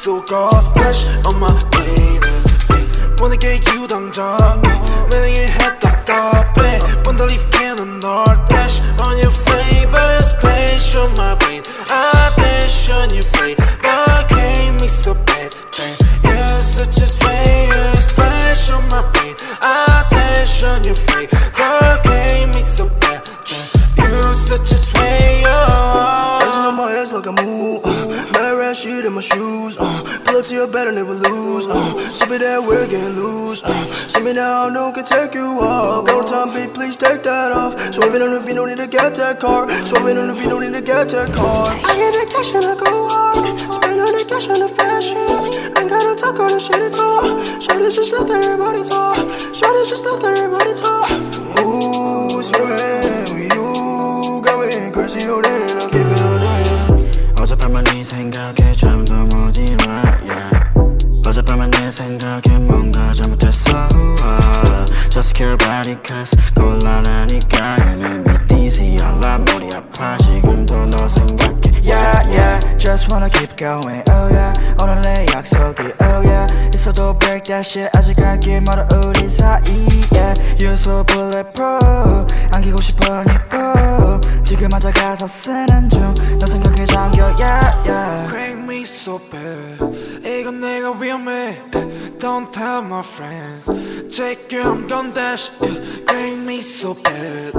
수가 Splash on my baby 모내게 유당자 매력에 해 답답해 Wonder if cannon 널 dash on your flavor Splash on my brain I dash on your flavor Gave me so bad You're such a swayer Splash on my brain I dash on your flavor Gave me so bad You're such a swayer Dancing on my ass like a move Bad rat shit in my shoes Pull up to your bed and never lose Ship it that we're getting loose See me now, no can take you off Go time, babe, please take that off Swerving on the beat, no need to get that car Swerving on the beat, no need to get that car I get the cash and I go hard Spend all the cash on the fashion Ain't gotta talk all the shit at all Shorty just let everybody talk Shorty just let everybody talk Ooh, swerving with you Got me crazy, oh damn, I'll keep it all day 어젯밤만 네 생각에 잠도 못 일어 yeah. 어젯밤만 내 생각에 뭔가 잘못했어 Just care about it cause 곤란하니까 And it make dizzy 알라 머리 아파 지금도 너 생각해 Yeah yeah Just wanna keep going oh yeah 오늘 내 약속이 oh yeah 있어도 break that shit 아직 갈 길 멀어 우리 사이 yeah You're so bulletproof 안기고 싶어 니뽀 지금 앉아 가사 쓰는 중 너 생각에 잠겨 yeah yeah Crank me so bad 이건 내가 위험해 Don't tell my friends Check you I'm gon' dash Crank me so bad